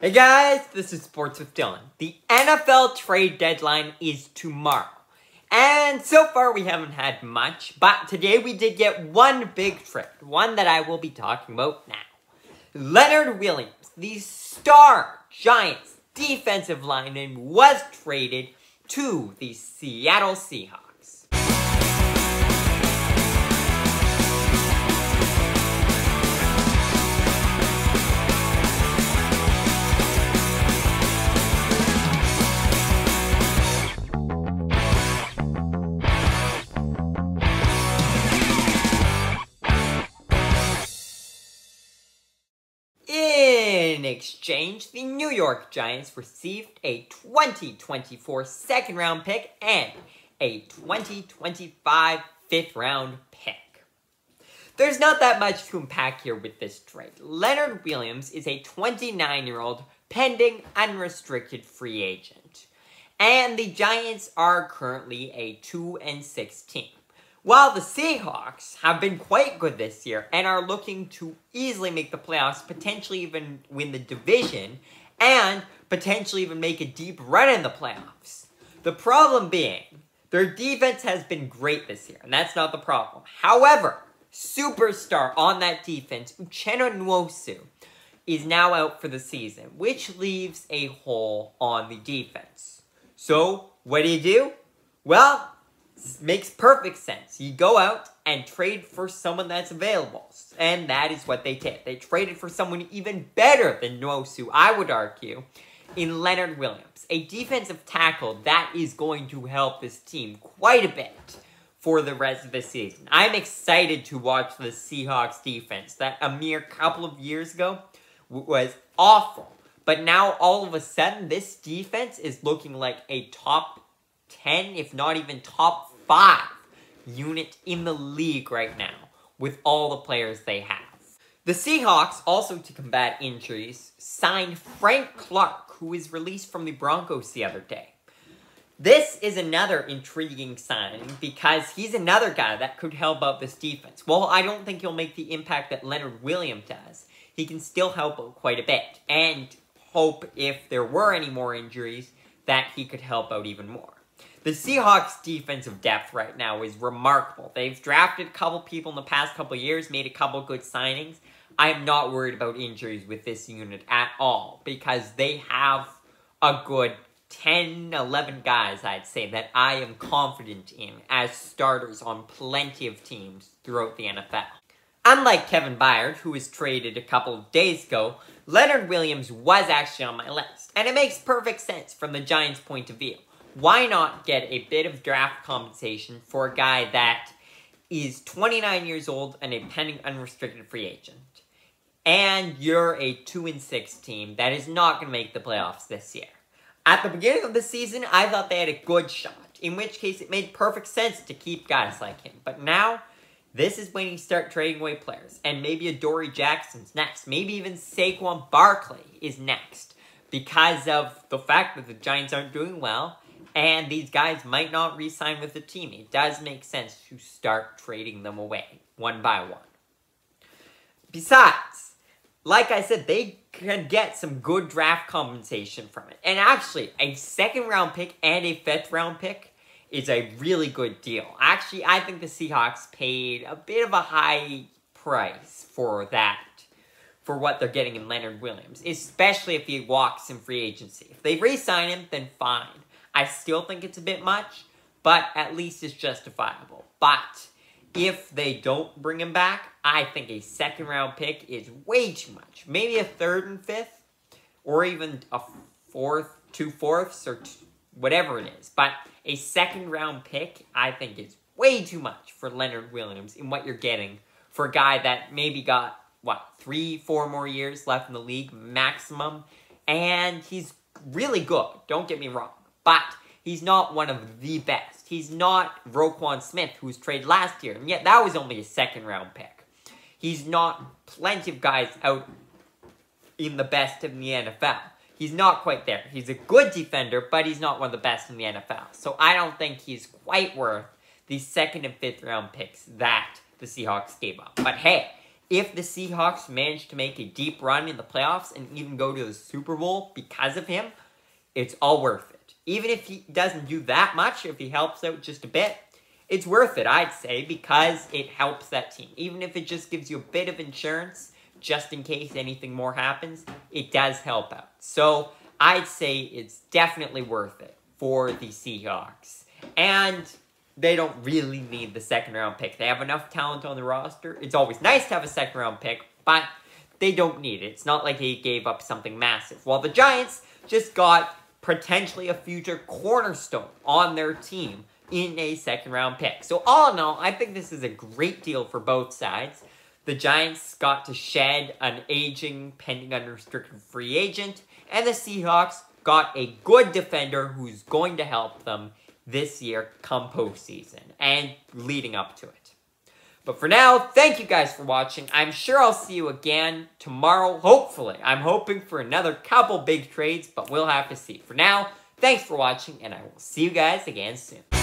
Hey guys, this is Sports with Dylan. The NFL trade deadline is tomorrow. And so far we haven't had much, but today we did get one big trade. One that I will be talking about now. Leonard Williams, the star Giants defensive lineman, was traded to the Seattle Seahawks. In exchange, the New York Giants received a 2024 second-round pick and a 2025 fifth-round pick. There's not that much to unpack here with this trade. Leonard Williams is a 29-year-old pending unrestricted free agent, and the Giants are currently a 2-6 team. While the Seahawks have been quite good this year and are looking to easily make the playoffs, potentially even win the division, and potentially even make a deep run in the playoffs. The problem being, their defense has been great this year, and that's not the problem. However, superstar on that defense, Uchenna Nwosu, is now out for the season, which leaves a hole on the defense. So, what do? Well, makes perfect sense. You go out and trade for someone that's available. And that is what they did. They traded for someone even better than Nwosu, I would argue, in Leonard Williams. A defensive tackle that is going to help this team quite a bit for the rest of the season. I'm excited to watch the Seahawks defense that a mere couple of years ago was awful. But now, all of a sudden, this defense is looking like a top 10, if not even top 5 unit in the league right now with all the players they have. The Seahawks, also to combat injuries, signed Frank Clark, who was released from the Broncos the other day. This is another intriguing signing because he's another guy that could help out this defense. While I don't think he'll make the impact that Leonard Williams does, he can still help out quite a bit, and hope if there were any more injuries that he could help out even more. The Seahawks' defensive depth right now is remarkable. They've drafted a couple people in the past couple years, made a couple good signings. I am not worried about injuries with this unit at all because they have a good 10, 11 guys, I'd say, that I am confident in as starters on plenty of teams throughout the NFL. Unlike Kevin Byard, who was traded a couple of days ago, Leonard Williams was actually on my list, and it makes perfect sense from the Giants' point of view. Why not get a bit of draft compensation for a guy that is 29 years old and a pending unrestricted free agent? And you're a 2-6 team that is not going to make the playoffs this year. At the beginning of the season, I thought they had a good shot, in which case it made perfect sense to keep guys like him. But now, this is when you start trading away players, and maybe a Dory Jackson's next. Maybe even Saquon Barkley is next, because of the fact that the Giants aren't doing well, and these guys might not re-sign with the team. It does make sense to start trading them away, one by one. Besides, like I said, they can get some good draft compensation from it. And actually, a second-round pick and a fifth-round pick is a really good deal. Actually, I think the Seahawks paid a bit of a high price for that, for what they're getting in Leonard Williams, especially if he walks in free agency. If they re-sign him, then fine. I still think it's a bit much, but at least it's justifiable. But if they don't bring him back, I think a second-round pick is way too much. Maybe a third and fifth, or even a fourth, 2/4, or whatever it is. But a second-round pick, I think, is way too much for Leonard Williams in what you're getting for a guy that maybe got, 3-4 more years left in the league maximum. And he's really good, don't get me wrong. But he's not one of the best. He's not Roquan Smith, who was traded last year, and yet that was only a second-round pick. He's not plenty of guys out in the best in the NFL. He's not quite there. He's a good defender, but he's not one of the best in the NFL. So I don't think he's quite worth the second and fifth-round picks that the Seahawks gave up. But hey, if the Seahawks manage to make a deep run in the playoffs and even go to the Super Bowl because of him, it's all worth it. Even if he doesn't do that much, if he helps out just a bit, it's worth it, I'd say, because it helps that team. Even if it just gives you a bit of insurance, just in case anything more happens, it does help out. So I'd say it's definitely worth it for the Seahawks. And they don't really need the second-round pick. They have enough talent on the roster. It's always nice to have a second-round pick, but they don't need it. It's not like they gave up something massive. While the Giants just got potentially a future cornerstone on their team in a second-round pick. So all in all, I think this is a great deal for both sides. The Giants got to shed an aging, pending unrestricted free agent, and the Seahawks got a good defender who's going to help them this year come postseason and leading up to it. But for now, thank you guys for watching. I'm sure I'll see you again tomorrow, hopefully. I'm hoping for another couple big trades, but we'll have to see. For now, thanks for watching, and I will see you guys again soon.